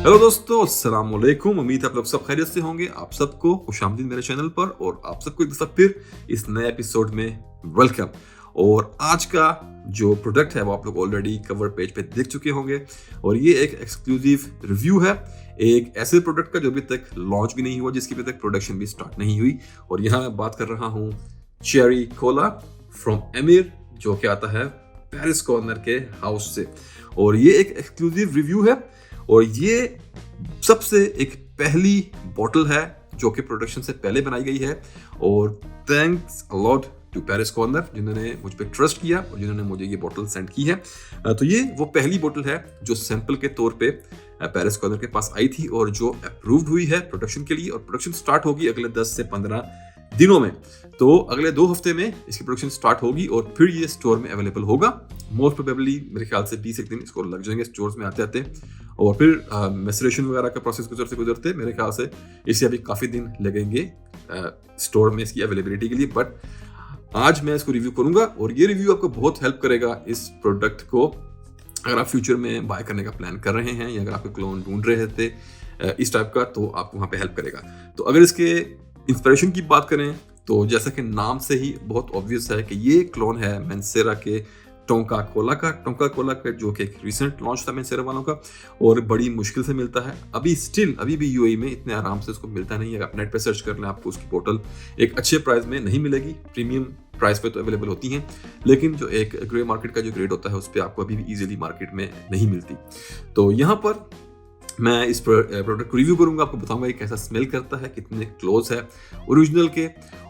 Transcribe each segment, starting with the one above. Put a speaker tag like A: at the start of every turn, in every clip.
A: Hello दोस्तों, अस्सलाम वालेकुम। उम्मीद है आप लोग सब खैरियत से होंगे। आप सबको खुशामदीद मेरे चैनल पर और आप सबको एक दफ़ा फिर इस नए एपिसोड में वेलकम। और आज का जो प्रोडक्ट है वो आप लोग ऑलरेडी कवर पेज पे देख चुके होंगे और ये एक एक्सक्लूसिव रिव्यू है एक ऐसे प्रोडक्ट का जो अभी तक लॉन्च भी नहीं हुआ, जिसकी अभी तक प्रोडक्शन भी स्टार्ट नहीं हुई। और यहाँ मैं बात कर रहा हूँ चेरी कोला फ्रॉम एमिर, जो कि आता है पेरिस कॉर्नर के हाउस से। और ये एक एक्सक्लूसिव रिव्यू है और ये सबसे एक पहली बोतल है जो कि प्रोडक्शन से पहले बनाई गई है। और thanks a lot to Paris corner, जिन्होंने मुझ पे ट्रस्ट किया और जिन्होंने मुझे ये बोतल सेंड की है। तो ये वो पहली बोतल है जो सैंपल के तौर पे पेरिस कॉर्नर के पास आई थी और जो अप्रूव्ड हुई है प्रोडक्शन के लिए। और प्रोडक्शन स्टार्ट होगी अगले 10 से 15 दिनों में। तो अगले 2 हफ्ते में इसकी प्रोडक्शन स्टार्ट होगी और फिर ये स्टोर में अवेलेबल होगा। मोस्ट प्रोबेबली मेरे ख्याल से 20 एक दिन इसको लग जाएंगे स्टोर्स में आते आते। और फिर मैसरेशन वगैरह का प्रोसेस गुजरते गुजरते मेरे ख्याल से इसे अभी काफ़ी दिन लगेंगे स्टोर में इसकी अवेलेबिलिटी के लिए। बट आज मैं इसको रिव्यू करूंगा और ये रिव्यू आपको बहुत हेल्प करेगा इस प्रोडक्ट को, अगर आप फ्यूचर में बाय करने का प्लान कर रहे हैं या अगर आपको क्लोन ढूंढ रहे थे इस टाइप का, तो आपको वहाँ पे हेल्प करेगा। तो अगर इसके इंस्पिरेशन की बात करें तो जैसा कि नाम से ही बहुत ऑब्वियस है कि ये क्लोन है मेंसेरा के टोंका कोला का जो कि एक रिसेंट लॉन्च था मेंसेरा वालों का और बड़ी मुश्किल से मिलता है। अभी भी यूएई में इतने आराम से उसको मिलता नहीं है। आप नेट पे सर्च कर लें, आपको उसकी बोतल एक अच्छे प्राइस में नहीं मिलेगी। प्रीमियम प्राइस पे तो अवेलेबल होती हैं, लेकिन जो एक ग्रे मार्केट का जो ग्रेड होता है उस पर आपको अभी भी इजीली मार्केट में नहीं मिलती। तो यहाँ पर मैं इस प्रोडक्ट को रिव्यू करूंगा, आपको बताऊंगा ये कैसा स्मेल करता है, कितने क्लोज है ओरिजिनल के।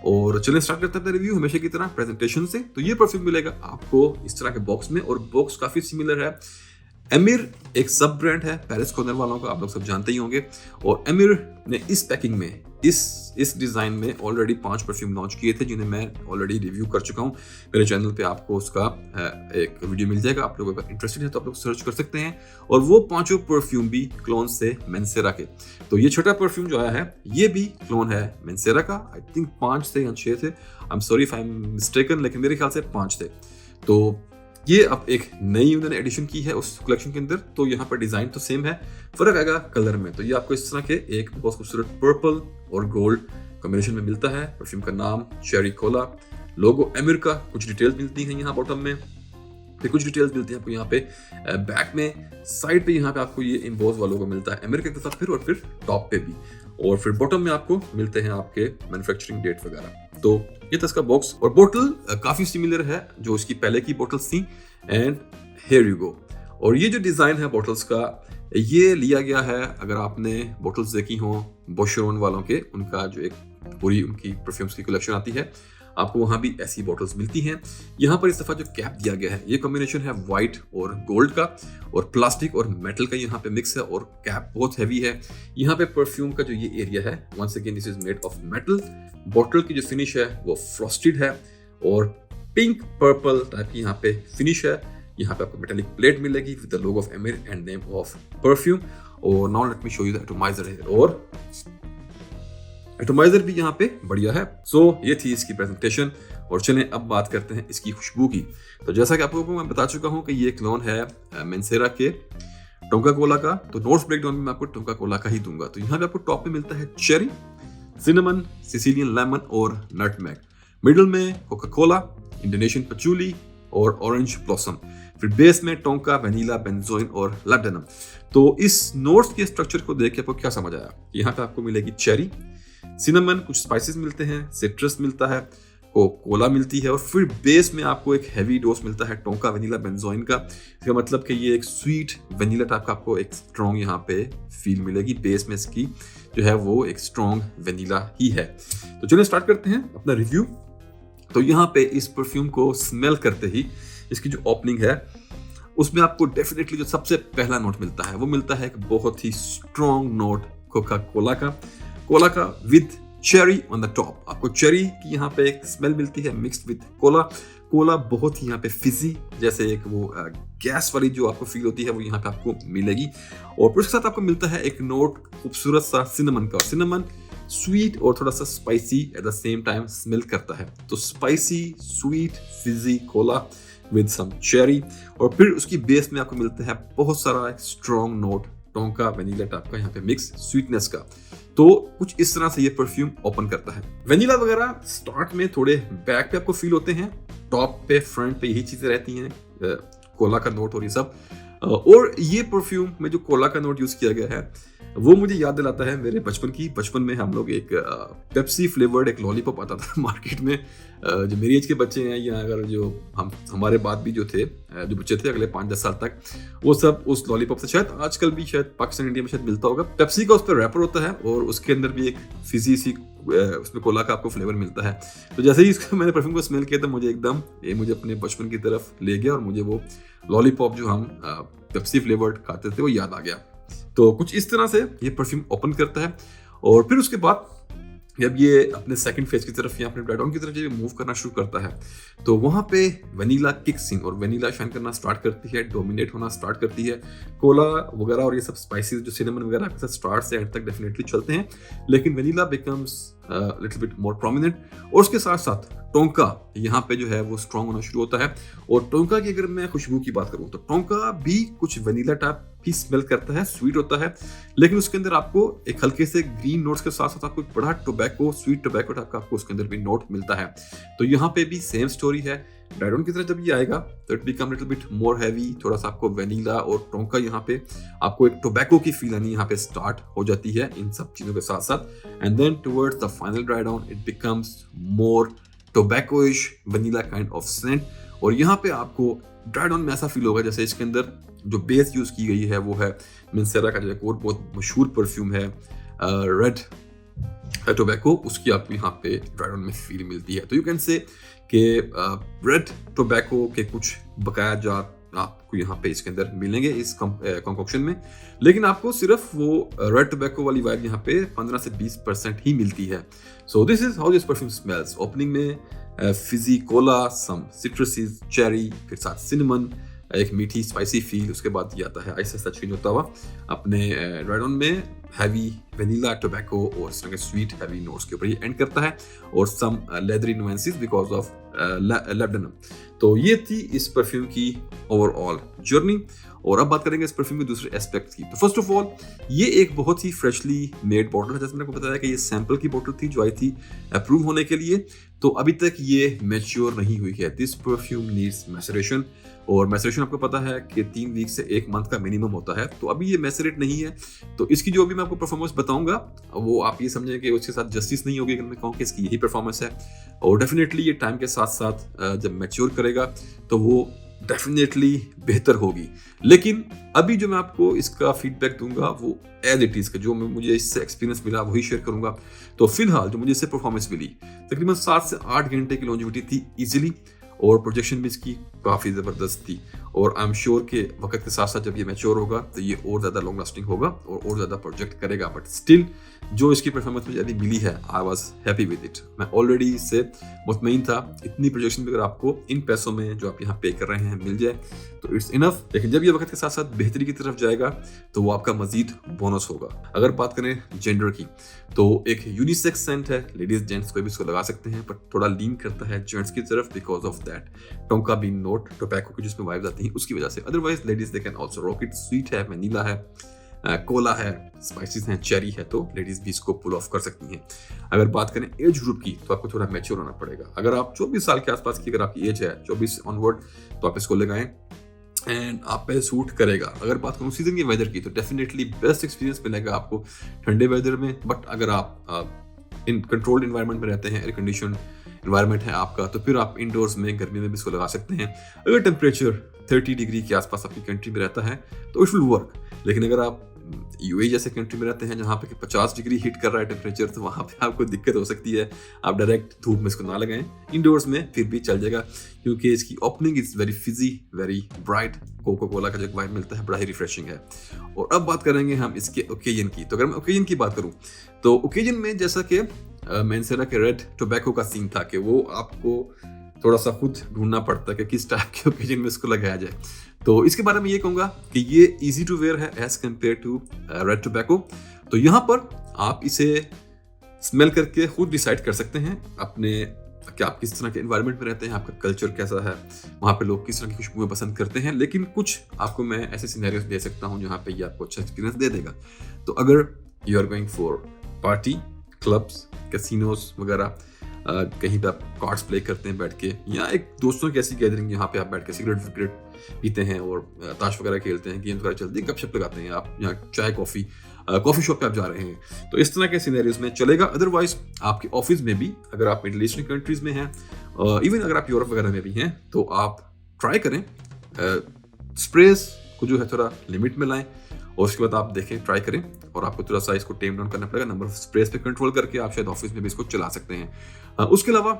A: और चलिए स्टार्ट करते हैं रिव्यू हमेशा की तरह प्रेजेंटेशन से। तो ये परफ्यूम मिलेगा आपको इस तरह के बॉक्स में और बॉक्स काफी सिमिलर है। एमिर एक सब ब्रांड है पेरिस कॉर्नर वालों का, आप लोग सब जानते ही होंगे। और एमिर ने इस पैकिंग में इस डिजाइन में ऑलरेडी 5 परफ्यूम लॉन्च किए थे, जिन्हें मैं ऑलरेडी रिव्यू कर चुका हूं। मेरे चैनल पे आपको उसका एक वीडियो मिल जाएगा। आप लोग अगर इंटरेस्टेड है तो आप लोग सर्च कर सकते हैं। और वो 5 परफ्यूम भी क्लोन से मेंसेरा के। तो ये छोटा परफ्यूम जो आया है ये भी क्लोन है मेंसेरा का। आई थिंक 5 थे या 6 थे, I am sorry if I am mistaken, लेकिन मेरे ख्याल से 5 थे। तो ये अब एक नई उन्होंने एडिशन की है उस कलेक्शन के अंदर। तो यहाँ पर डिजाइन तो सेम है, फर्क आएगा कलर में। तो ये आपको इस तरह के एक बहुत खूबसूरत पर्पल और गोल्ड कॉम्बिनेशन में मिलता है। परफ्यूम का नाम चेरी कोला, लोगो एमिर का, कुछ डिटेल्स मिलती हैं यहाँ बॉटम में, फिर कुछ डिटेल्स मिलती हैं आपको यहाँ पे बैक में। साइड पे यहाँ पे आपको ये एम्बोस वालों को मिलता है एमिर के साथ फिर, और फिर टॉप पे भी। और फिर बॉटम में आपको मिलते हैं आपके मैन्युफैक्चरिंग डेट वगैरह। तो ये था इसका बॉक्स और बोतल काफी सिमिलर है जो इसकी पहले की बोतल्स थी। And here you go. और ये जो डिजाइन है बोतल्स का, ये लिया गया है, अगर आपने बोतल्स देखी हो बॉशरोन वालों के, उनका जो एक पूरी उनकी परफ्यूम्स की कलेक्शन आती है, आपको वहां भी ऐसी बॉटल्स मिलती हैं। यहाँ पर इस दफा जो कैप दिया गया है ये कॉम्बिनेशन है व्हाइट और गोल्ड का, और प्लास्टिक और मेटल का यहाँ पे मिक्स है। और कैप बहुत हैवी है। यहाँ पे परफ्यूम का जो ये एरिया है, once again this is made of metal. Bottle की जो फिनिश है वो फ्रॉस्टेड है और पिंक पर्पल टाइप की यहाँ पे फिनिश है। यहाँ पे आपको मेटालिक प्लेट मिलेगी with the logo of Emir and name of perfume. और now let me show you the atomizer है, और एटोमाइजर भी यहाँ पे बढ़िया है। सो ये थी इसकी प्रेजेंटेशन। और चलें अब बात करते हैं इसकी खुशबू की। तो जैसा कि आपको मैं बता चुका हूँ कि ये क्लोन है मेंसेरा के टोंका कोला का। तो नोट्स ब्रेकडाउन में मैं आपको टोंका कोला का ही दूंगा। तो यहाँ पे आपको टॉप पे मिलता है चेरी, सिनेमन, सिसिलियन लेमन और नटमेग। मिडिल में कोका कोला, इंडोनेशियन पचूली और ऑरेंज ब्लॉसम। फिर बेस में टोंका, वेनिला, बेंजोइन और लैडेनम। तो इस नोट्स के स्ट्रक्चर को देख के आपको क्या समझ आया? यहाँ पे आपको मिलेगी चेरी, सिनेमन, कुछ स्पाइसेस मिलते हैं, सिट्रस मिलता है, कोला मिलती है, और फिर बेस में आपको एक हैवी डोज मिलता है टोंका, वेनिला, बेंजोइन का। इसका मतलब कि ये एक स्वीट वेनिला टाइप का आपको एक स्ट्रॉन्ग यहाँ पे फील मिलेगी। बेस में इसकी जो है वो एक स्ट्रॉन्ग वेनिला ही है। तो चलिए स्टार्ट करते हैं अपना रिव्यू। तो यहाँ पे इस परफ्यूम को स्मेल करते ही इसकी जो ओपनिंग है उसमें आपको डेफिनेटली जो सबसे पहला नोट मिलता है वो मिलता है एक बहुत ही स्ट्रॉन्ग नोट कोका कोला का with cherry on the top. आपको चेरी की यहाँ पे एक स्मेल मिलती है मिक्स्ड विद कोला बहुत ही यहाँ पे फिजी, जैसे एक वो गैस वाली जो आपको फील होती है वो यहाँ पे आपको मिलेगी। और फिर उसके साथ आपको मिलता है एक नोट खूबसूरत सा सिनेमन का। सिनेमन स्वीट और थोड़ा सा spicy at the same time smell करता है। तो spicy, sweet, fizzy cola with some cherry. और फिर उसकी बेस में आपको मिलता है बहुत सारा एक strong note tonka vanilla type का यहाँ पे मिक्स स्वीटनेस का। तो कुछ इस तरह से ये परफ्यूम ओपन करता है। वेनिला वगैरह स्टार्ट में थोड़े बैक पे आपको फील होते हैं, टॉप पे फ्रंट पे यही चीजें रहती हैं, कोला का नोट और ये सब। और ये परफ्यूम में जो कोला का नोट यूज किया गया है वो मुझे याद दिलाता है मेरे बचपन में हम लोग एक पेप्सी फ्लेवर्ड एक लॉलीपॉप आता था मार्केट में। जो मेरी एज के बच्चे हैं या अगर जो हमारे बाद भी जो थे जो बच्चे थे अगले 5-10 साल तक, वो सब उस लॉलीपॉप से शायद आजकल भी शायद पाकिस्तान इंडिया में शायद मिलता होगा। पेप्सी का उस पर रैपर होता है और उसके अंदर भी एक फिजी सी उसमें कोला का आपको फ्लेवर मिलता है। तो जैसे ही इसको मैंने परफ्यूम को स्मेल किया था मुझे अपने बचपन की तरफ ले गया और मुझे वो लॉलीपॉप जो हम पेप्सी फ्लेवर्ड खाते थे वो याद आ गया। तो कुछ इस तरह से ये परफ्यूम ओपन करता है और फिर उसके बाद जब ये अपने सेकंड फेज की तरफ या अपने ड्राई डाउन की तरफ जब मूव करना शुरू करता है तो वहां पे वेनिला किक्स इन और वेनिला शाइन करना स्टार्ट करती है, डोमिनेट होना स्टार्ट करती है। कोला वगैरह और ये सब स्पाइसेस जो सिनेमन वगैरह के साथ स्टार्ट से एंड तक डेफिनेटली चलते हैं, लेकिन vanilla becomes little bit more prominent. और उसके साथ साथ टोंका यहाँ पे जो है वो स्ट्रॉन्ग होना शुरू होता है। और टोंका की अगर मैं खुशबू की बात करूँ तो टोंका भी कुछ वेनिला टाइप भी स्मेल करता है, स्वीट होता है, लेकिन उसके अंदर आपको एक हल्के से ग्रीन नोट्स के साथ साथ आपको एक बड़ा टोबैको, स्वीट टोबैको टाइप का आपको उसके अंदर भी नोट मिलता है। तो यहाँ पे भी सेम स्टोरी है। ड्राई डाउन की तरह जब ये आएगा तो it become little bit more heavy, थोड़ा सा आपको वेनिला और टोंका यहाँ पे आपको एक टोबैको की फील आनी यहाँ पे स्टार्ट हो जाती है इन सब चीजों के साथ साथ। And then towards the final dry down it becomes more tobaccoish vanilla kind of scent. और यहाँ पे आपको ड्राई डाउन में ऐसा फील होगा जैसे इसके अंदर जो बेस यूज की गई है वो है मिंसेरा का जो एक और बहुत मशहूर परफ्यूम है रेड टोबैको, उसकी आपको यहाँ पे ड्राई डाउन में फील मिलती है। तो यू कैन से कि रेड टोबैको के कुछ बकाया जात आपको यहाँ पे इसके अंदर मिलेंगे इस कंकोक्शन में, लेकिन आपको सिर्फ वो रेड टोबैको वाली वाइब यहाँ पे 15 से 20% ही मिलती है। So this is how this perfume smells. Opening में फिजी कोला, सम सिट्रसीज, चेरी, फिर साथ सिनेमन, एक मीठी स्पाइसी फील, उसके बाद ये आता है आहिस्ता आहिस्ता चेंज होता हुआ अपने ड्राई डाउन में हैवी वेनिला टोबैको और इस तरह के स्वीट हैवी नोट्स के ऊपर ये एंड करता है और सम लेदरी नुएंसेस बिकॉज ऑफ लैबडेनम। तो ये थी इस परफ्यूम की ओवरऑल जर्नी। और अब बात करेंगे इस परफ्यूम के दूसरे एस्पेक्ट की। तो फर्स्ट ऑफ ऑल ये एक बहुत ही फ्रेशली मेड बॉटल है। जैसे मैंने आपको बताया कि ये सैंपल की बॉटल थी जो आई थी अप्रूव होने के लिए, तो अभी तक ये मैच्योर नहीं हुई है। दिस परफ्यूम नीड्स मैसरेशन, और मैसरेशन आपको पता है कि 3 वीक से 1 मंथ का मिनिमम होता है। तो अभी ये मैसरेट नहीं है, तो इसकी जो अभी मैं आपको परफॉर्मेंस बताऊंगा वो आप ये समझें कि उसके साथ जस्टिस नहीं होगी अगर मैं कहूँ कि इसकी यही परफॉर्मेंस है। और डेफिनेटली ये टाइम के साथ साथ जब मैच्योर करेगा तो वो डेफिनेटली बेहतर होगी। लेकिन अभी जो मैं आपको इसका फीडबैक दूंगा वो एज इट इज का जो मुझे इससे एक्सपीरियंस मिला वही शेयर करूंगा। तो फिलहाल जो मुझे इससे परफॉर्मेंस मिली तकरीबन 7 से 8 घंटे की लॉन्जिविटी थी इजीली, और प्रोजेक्शन भी इसकी काफ़ी ज़बरदस्त थी। और आई एम श्योर के वक्त के साथ साथ जब ये मैच्योर होगा तो ये और ज़्यादा लॉन्ग लास्टिंग होगा और ज़्यादा प्रोजेक्ट करेगा। बट स्टिल जो इसकी परफॉर्मेंस मुझे अभी मिली है I was happy with it. मैं ऑलरेडी इससे मुतमईन था। इतनी प्रोजेक्शन भी अगर आपको इन पैसों में जो आप यहाँ पे कर रहे हैं मिल जाए तो इट्स इनफ। लेकिन जब ये वक्त के साथ साथ बेहतरी की तरफ जाएगा तो वो आपका मजीद बोनस होगा। अगर बात करें जेंडर की तो एक यूनिसेक्स सेंट है, लेडीज जेंट्स कोई भी इसको लगा सकते हैं, बट थोड़ा लीन करता है जेंट्स की तरफ because of that tonka bean note tobacco की जिसमें वाइब्स आती हैं उसकी वजह से। Otherwise ladies they can also rock it. Sweet है, वेनिला है, कोला है, स्पाइसेस हैं, चेरी है, तो लेडीज भी इसको पुल ऑफ कर सकती हैं। अगर बात करें एज ग्रुप की तो आपको थोड़ा मैच्योर होना पड़ेगा। अगर आप 24 साल के आसपास की अगर आपकी एज है 24 ऑनवर्ड तो आप इसको लगाएं एंड आप पे सूट करेगा। अगर बात करूँ सीजन के वेदर की तो डेफिनेटली बेस्ट एक्सपीरियंस मिलेगा आपको ठंडे वेदर में। बट अगर आप इन कंट्रोल्ड इन्वायरमेंट में रहते हैं, एयर कंडीशन इन्वायरमेंट है आपका, तो फिर आप इंडोर्स में गर्मी में भी इसको लगा सकते हैं। अगर टेम्परेचर 30 डिग्री के आसपास आपकी कंट्री में रहता है तो इट विल वर्क। लेकिन अगर आप यूएई जैसे कंट्री में रहते हैं जहाँ पे 50 डिग्री हिट कर रहा है टेम्परेचर, तो वहाँ पे आपको दिक्कत हो सकती है। आप डायरेक्ट धूप में इसको ना लगाएं, इंडोर्स में फिर भी चल जाएगा क्योंकि इसकी opening is very Fiji, very bright. Coca Cola का जो वाइब मिलता है बड़ा ही रिफ्रेशिंग है। और अब बात करेंगे हम इसके ओकेजन की। तो अगर मैं ओकेजन की बात करूँ तो ओकेजन में जैसा कि मेंसेरा के रेड टोबैको का सीन था कि वो आपको थोड़ा सा खुद ढूंढना पड़ता है कि किस टाइप के ओकेजन में इसको लगाया जाए। तो इसके बारे में ये कहूँगा कि ये इजी टू वेयर है as compare to red tobacco. तो यहाँ पर आप इसे स्मेल करके खुद डिसाइड कर सकते हैं अपने कि आप किस तरह के एनवायरनमेंट में रहते हैं, आपका कल्चर कैसा है, वहाँ पे लोग किस तरह की खुशबुएं पसंद करते हैं। लेकिन कुछ आपको मैं ऐसे सिनेरियोस दे सकता हूँ जहाँ पे ये आपको अच्छा एक्सपीरियंस दे देगा। तो अगर you are going for party, clubs, casinos वगैरह, कहीं पे आप कार्ड्स प्ले करते हैं बैठ के, या एक दोस्तों की ऐसी गैदरिंग यहाँ पे आप बैठ के सिगरेट पीते हैं और ताश वगैरह खेलते हैं, गेम्स वगैरह चलती है, गपशप लगाते हैं, आप यहाँ चाय कॉफी शॉप पे आप जा रहे हैं, तो इस तरह के सिनेरियोज में चलेगा। अदरवाइज आपके ऑफिस में भी अगर आप मिडिल ईस्टर्न कंट्रीज में हैं, इवन अगर आप यूरोप वगैरह में भी हैं, तो आप ट्राई करें स्प्रेस को जो है थोड़ा लिमिट में लाएं, और उसके बाद आप देखें, ट्राई करें, और आपको थोड़ा सा इसको टेम डाउन करना पड़ेगा, नंबर ऑफ स्प्रेस पे कंट्रोल करके आप शायद ऑफिस में भी इसको चला सकते हैं। उसके अलावा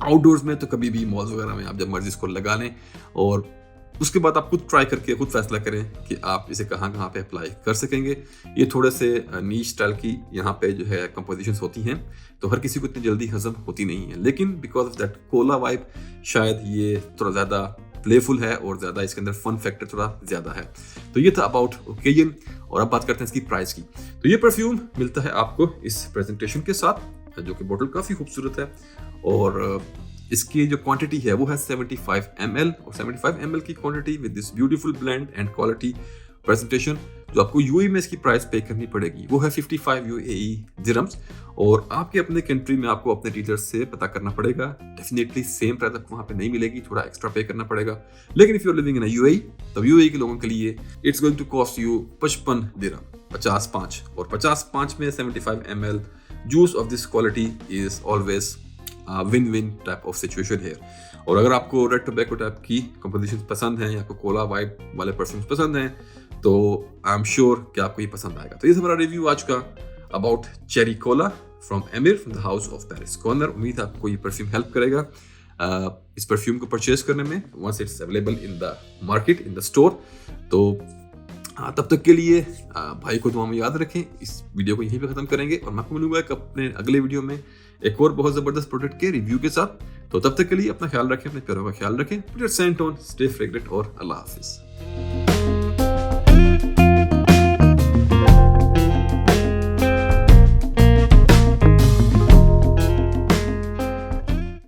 A: आउटडोर्स में तो कभी भी मॉल्स वगैरह में आप जब मर्जी इसको लगा लें, और उसके बाद आप खुद ट्राई करके खुद फैसला करें कि आप इसे कहाँ कहाँ पे अप्लाई कर सकेंगे। ये थोड़े से नीच स्टाइल की यहाँ पे जो है कंपोजिशंस होती हैं, तो हर किसी को इतनी जल्दी हजम होती नहीं है, लेकिन because of that Cola vibe शायद ये थोड़ा ज़्यादा प्लेफुल है और ज़्यादा इसके अंदर फन फैक्टर थोड़ा ज़्यादा है। तो ये था अबाउट ओकेजन, और अब बात करते हैं इसकी प्राइस की। तो ये परफ्यूम मिलता है आपको इस प्रेजेंटेशन के साथ, जो कि बोतल काफ़ी खूबसूरत है, और इसकी जो क्वांटिटी है वो है 75 ml, और 75 ml की quantity with this beautiful blend and quality presentation. जो आपको यूएई में इसकी प्राइस पे करनी पड़ेगी वो है 55 UAE दिरहम्स, और आपके अपने कंट्री में आपको अपने डीलर से पता करना पड़ेगा। डेफिनेटली सेम प्राइस आपको वहाँ पे नहीं मिलेगी, थोड़ा एक्स्ट्रा पे करना पड़ेगा। लेकिन if you are living in UAE, तब यूएई के लोगों के लिए it's going to cost you 55 dirham, 55, और 55 में 75 ml juice of this quality is always win win type of situation है। और अगर आपको रेड टोबैको टाइप की कंपोजिशन पसंद है, या आपको कोला वाइब वाले परफ्यूम्स पसंद हैं, तो आई एम श्योर कि आपको ये पसंद आएगा। तो ये हमारा रिव्यू आज का about cherry Cola from emir from the house of Paris corner. उम्मीद है आपको ये परफ्यूम हेल्प करेगा इस परफ्यूम को परचेज करने में, once it's available in the market, in the store. तो तब तक के लिए भाई को दुआ में याद रखें। इस वीडियो को यहीं पे खत्म करेंगे, और मैं आपको मिलूंगा अपने अगले वीडियो में एक और बहुत जबरदस्त प्रोडक्ट के रिव्यू के साथ। तो तब तक के लिए अपना ख्याल रखें, अपने प्यारों का ख्याल रखें। स्टे फ्रेग्रेंट और अल्लाह हाफिज।